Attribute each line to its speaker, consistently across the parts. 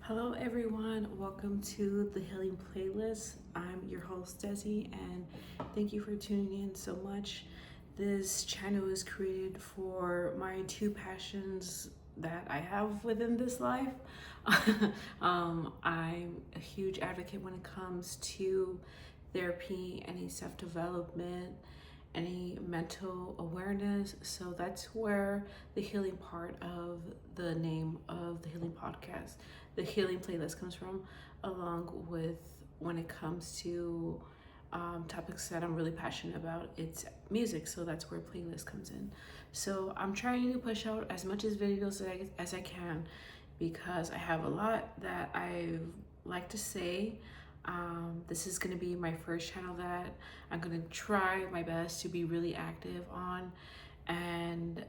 Speaker 1: Hello everyone, welcome to the Healing Playlist. I'm your host Desi and thank you for tuning in so much. This channel is created for my two passions that I have within this life. I'm a huge advocate when it comes to therapy, any self-development, any mental awareness. So that's where the healing part of the name of the healing podcast, the healing playlist, comes from, along with when it comes to topics that I'm really passionate about. It's music, so that's where playlist comes in. So I'm trying to push out as much as videos as I can because I have a lot that I like to say. This is going to be my first channel that I'm going to try my best to be really active on and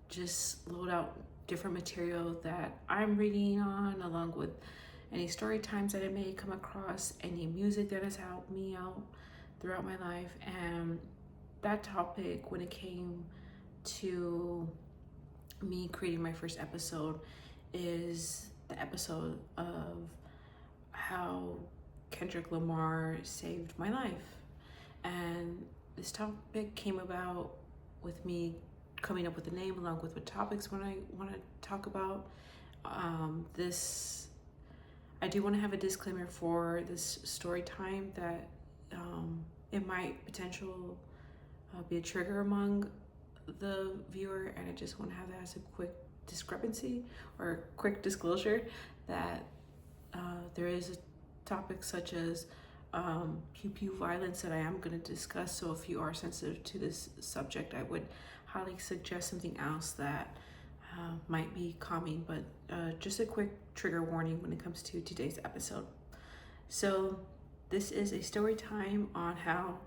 Speaker 1: just load out different material that I'm reading on, along with any story times that I may come across, any music that has helped me out throughout my life. And that topic, when it came to me creating my first episode, is the episode of how Kendrick Lamar saved my life. And this topic came about with me coming up with a name along with what topics when I want to talk about. I do want to have a disclaimer for this story time that it might potential be a trigger among the viewer, and I just want to have that as a quick discrepancy or quick disclosure that there is a topic such as pew pew violence that I am going to discuss. So if you are sensitive to this subject, I would highly suggest something else that might be calming, but just a quick trigger warning when it comes to today's episode. So this is a story time on how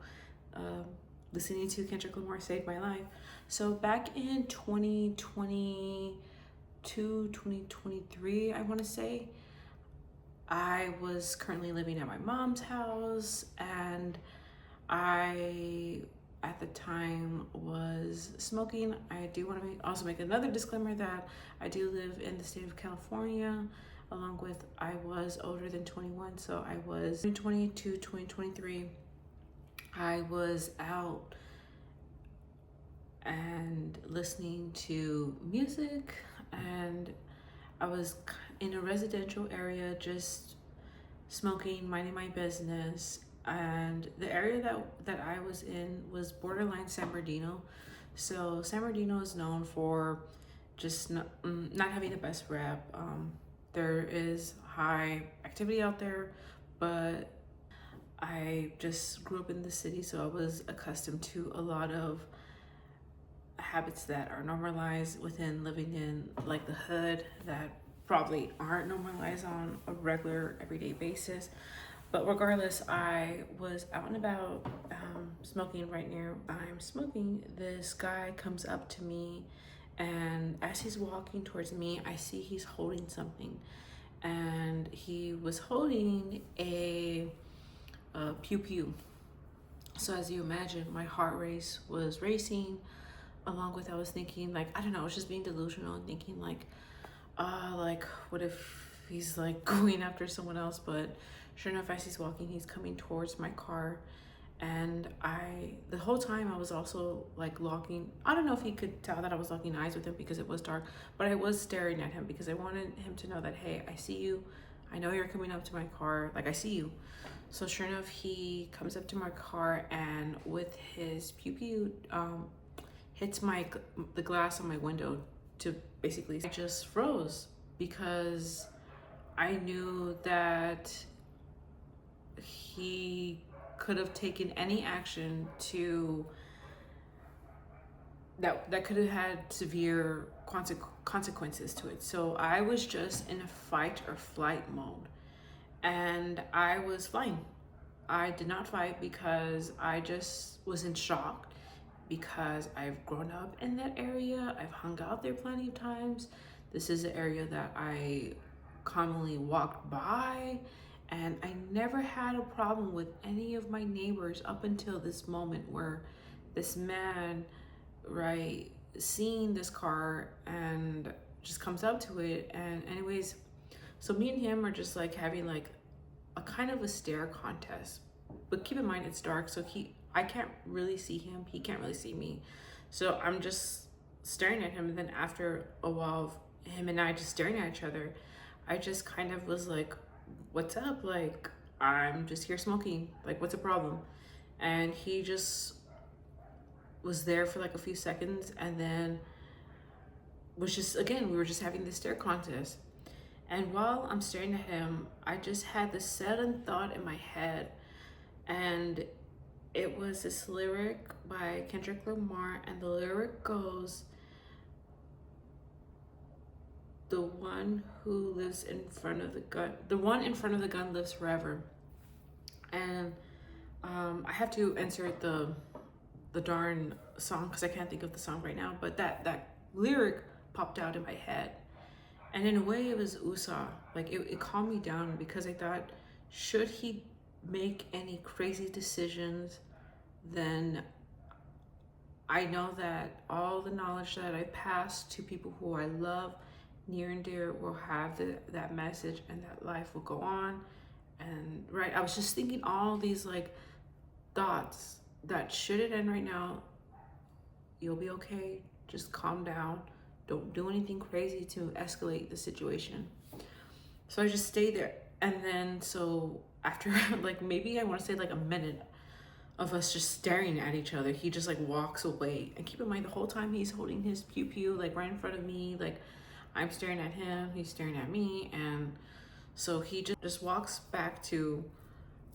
Speaker 1: listening to Kendrick Lamar saved my life. So back in 2022, 2023, I want to say, I was currently living at my mom's house, and I, at the time, was smoking. I do want to also make another disclaimer that I do live in the state of California, along with I was older than 21, so I was in 2022, 2023. I was out and listening to music, and I was in a residential area, just smoking, minding my business. And the area that I was in was borderline San Bernardino. So San Bernardino is known for just not having the best rep. There is high activity out there, but I just grew up in the city, so I was accustomed to a lot of habits that are normalized within living in like the hood that probably aren't normalized on a regular everyday basis. But regardless, I was out and about, smoking. Right near I'm smoking, this guy comes up to me, and as he's walking towards me, I see he's holding something, and he was holding a pew pew. So as you imagine, my heart rate was racing, along with I was thinking, like, I don't know, I was just being delusional and thinking like what if he's like going after someone else? But sure enough, as he's walking, he's coming towards my car, and the whole time I was also like locking, I don't know if he could tell that I was locking eyes with him because it was dark, but I was staring at him because I wanted him to know that, hey, I see you, I know you're coming up to my car, like I see you. So sure enough, he comes up to my car, and with his pew pew hits the glass on my window to basically, I just froze because I knew that he could have taken any action that could have had severe consequences to it. So I was just in a fight or flight mode, and I was flying. I did not fight because I just was in shock, because I've grown up in that area. I've hung out there plenty of times. This is an area that I commonly walked by, and I never had a problem with any of my neighbors up until this moment where this man, right, seeing this car and just comes up to it. And anyways, So me and him are just like having like a kind of a stare contest. But keep in mind it's dark, so I can't really see him, he can't really see me. So I'm just staring at him, and then after a while of him and I just staring at each other, I just kind of was like, what's up? Like, I'm just here smoking. Like, what's the problem? And he just was there for like a few seconds, and then was just, again, we were just having this stare contest. And while I'm staring at him, I just had this sudden thought in my head, and it was this lyric by Kendrick Lamar, and the lyric goes, the one who lives in front of the gun, the one in front of the gun lives forever. And I have to insert the darn song because I can't think of the song right now, but that lyric popped out in my head. And in a way it was USA. Like it calmed me down, because I thought, should he make any crazy decisions, then I know that all the knowledge that I pass to people who I love near and dear will have that message, and that life will go on. And right, I was just thinking all these like thoughts that, should it end right now, you'll be okay, just calm down, don't do anything crazy to escalate the situation. So I just stayed there. And then so after like maybe I want to say like a minute of us just staring at each other, he just like walks away. And keep in mind, the whole time he's holding his pew pew like right in front of me, like I'm staring at him, he's staring at me. And so he just walks back to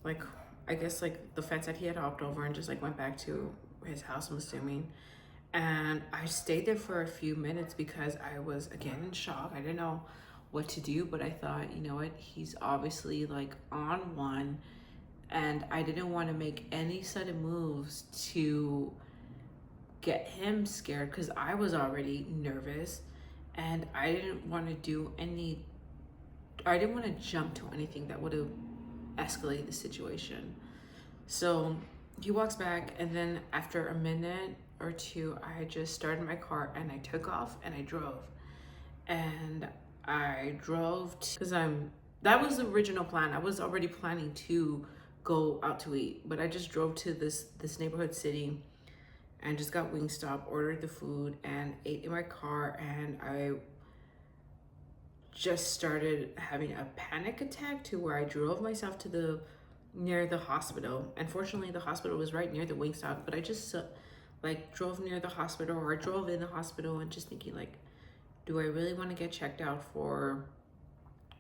Speaker 1: like, I guess like the fence that he had hopped over, and just like went back to his house, I'm assuming. And I stayed there for a few minutes because I was again in shock. I didn't know what to do, but I thought, you know what, he's obviously like on one, and I didn't want to make any sudden moves to get him scared, because I was already nervous, and I didn't want to jump to anything that would have escalated the situation. So he walks back, and then after a minute or two, I just started my car and I took off and I drove. And I drove because that was the original plan. I was already planning to go out to eat, but I just drove to this neighborhood city and just got Wingstop, ordered the food, and ate in my car. And I just started having a panic attack, to where I drove myself to near the hospital. Unfortunately, the hospital was right near the Wingstop, but I just like drove near the hospital, or I drove in the hospital, and just thinking like, do I really want to get checked out for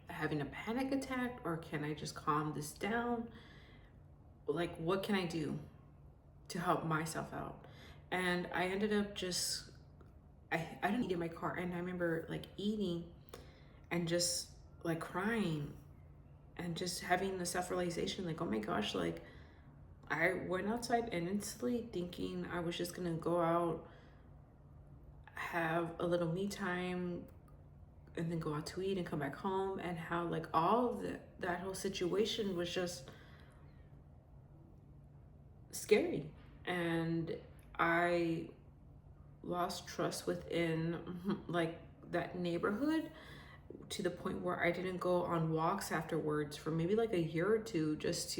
Speaker 1: having a panic attack, or can I just calm this down? Like, what can I do to help myself out? And I ended up just, I didn't eat in my car. And I remember like eating and just like crying, and just having the self-realization like, oh my gosh, like I went outside innocently thinking I was just gonna go out, have a little me time, and then go out to eat and come back home, and how like all of that whole situation was just scary. And I lost trust within like that neighborhood, to the point where I didn't go on walks afterwards for maybe like a year or two, just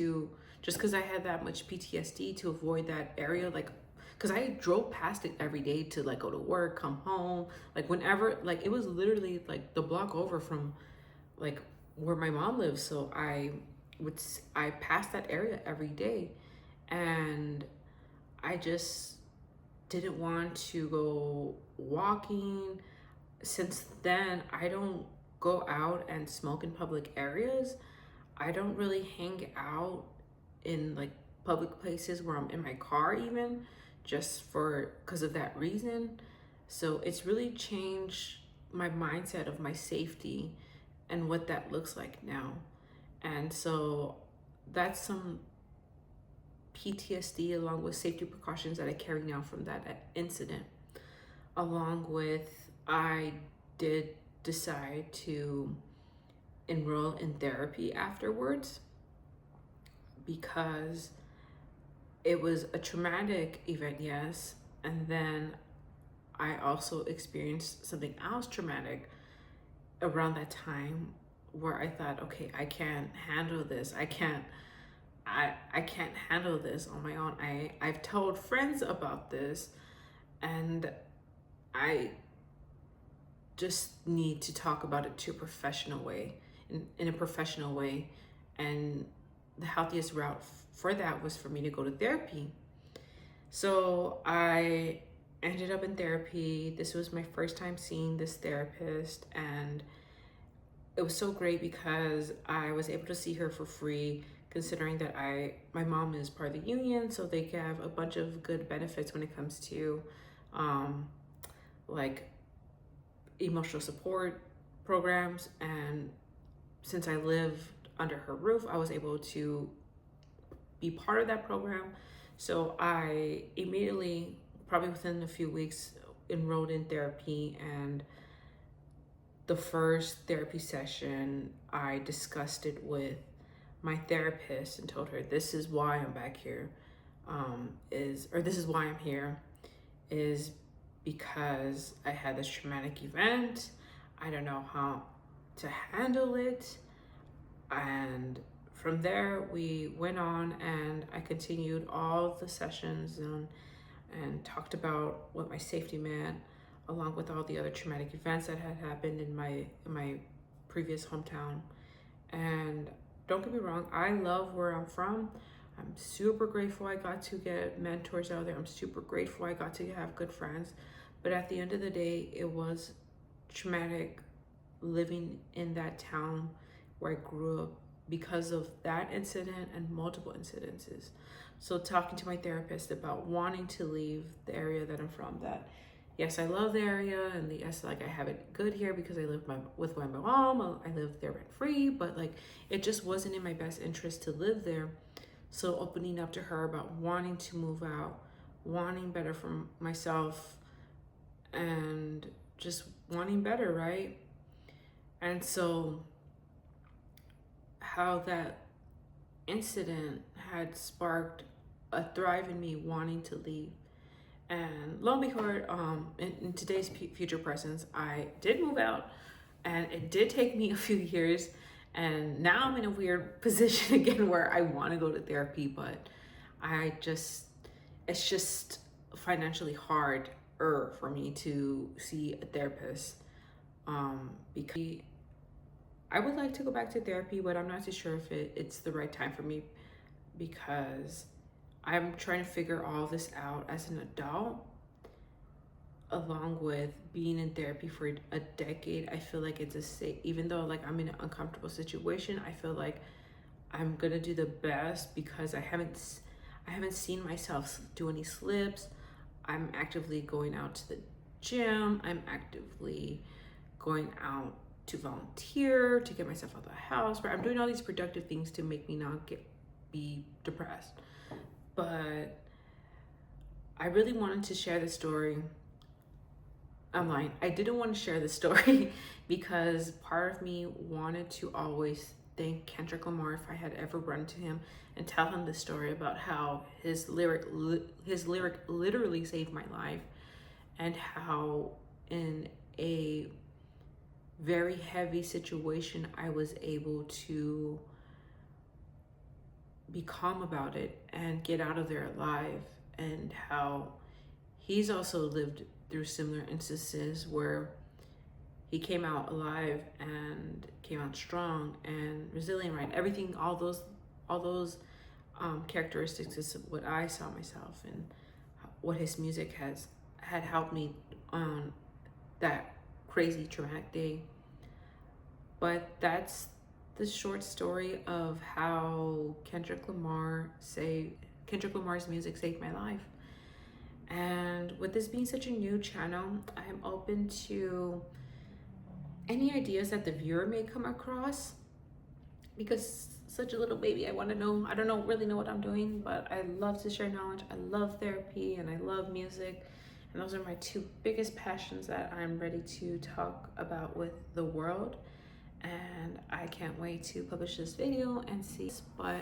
Speaker 1: because I had that much PTSD, to avoid that area. Like, because I drove past it every day to like go to work, come home, like whenever, like it was literally like the block over from like where my mom lives. So I passed that area every day, and I just didn't want to go walking. Since then, I don't go out and smoke in public areas. I don't really hang out in like public places where I'm in my car, even, just because of that reason. So it's really changed my mindset of my safety and what that looks like now. And so that's some PTSD, along with safety precautions that I carry now from that incident. Along with, I did decide to enroll in therapy afterwards, because it was a traumatic event, yes, and then I also experienced something else traumatic around that time, where I thought, okay, I can't handle this. I can't handle this on my own. I've told friends about this, and I just need to talk about it to a professional way, in a professional way. And the healthiest route for that was for me to go to therapy. So I ended up in therapy. This was my first time seeing this therapist, and it was so great because I was able to see her for free, considering that my mom is part of the union, so they have a bunch of good benefits when it comes to um, like emotional support programs. And since I lived under her roof, I was able to be part of that program. So I immediately, probably within a few weeks, enrolled in therapy. And the first therapy session, I discussed it with my therapist and told her, this is why I'm back here, this is why I'm here, is because I had this traumatic event. I don't know how to handle it. And from there, we went on, and I continued all the sessions and talked about what my safety meant, along with all the other traumatic events that had happened in my previous hometown. And don't get me wrong, I love where I'm from. I'm super grateful I got to get mentors out there. I'm super grateful I got to have good friends. But at the end of the day, it was traumatic living in that town where I grew up because of that incident and multiple incidences. So talking to my therapist about wanting to leave the area that I'm from, that yes, I love the area, and yes, like I have it good here because I live with my mom. I live there rent free, but like it just wasn't in my best interest to live there. So opening up to her about wanting to move out, wanting better for myself, and just wanting better, right? And so how that incident had sparked a thrive in me wanting to leave. And lo and behold, in today's future presence, I did move out, and it did take me a few years. And now I'm in a weird position again where I want to go to therapy, but it's just financially hard for me to see a therapist. Because I would like to go back to therapy, but I'm not too sure if it's the right time for me, because I'm trying to figure all this out as an adult, along with being in therapy for a decade. I feel like it's a safe, even though like I'm in an uncomfortable situation, I feel like I'm gonna do the best because I haven't seen myself do any slips. I'm actively going out to the gym. I'm actively going out to volunteer, to get myself out of the house. But I'm doing all these productive things to make me not be depressed. But I really wanted to share the story. I'm lying. I didn't want to share the story because part of me wanted to always thank Kendrick Lamar if I had ever run into him and tell him the story about how his lyric literally saved my life, and how in a very heavy situation I was able to be calm about it and get out of there alive, and how he's also lived through similar instances where he came out alive and came out strong and resilient, right? Everything, all those characteristics is what I saw myself, and what his music had helped me on that crazy traumatic day. But that's the short story of how Kendrick Lamar's music saved my life. And with this being such a new channel, I'm open to any ideas that the viewer may come across, because such a little baby, I don't really know what I'm doing, but I love to share knowledge. I love therapy and I love music, and those are my two biggest passions that I'm ready to talk about with the world. And I can't wait to publish this video and see. But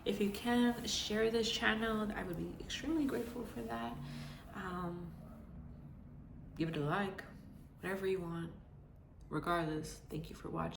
Speaker 1: if you can share this channel, I would be extremely grateful for that. Give it a like, whatever you want. Regardless, thank you for watching.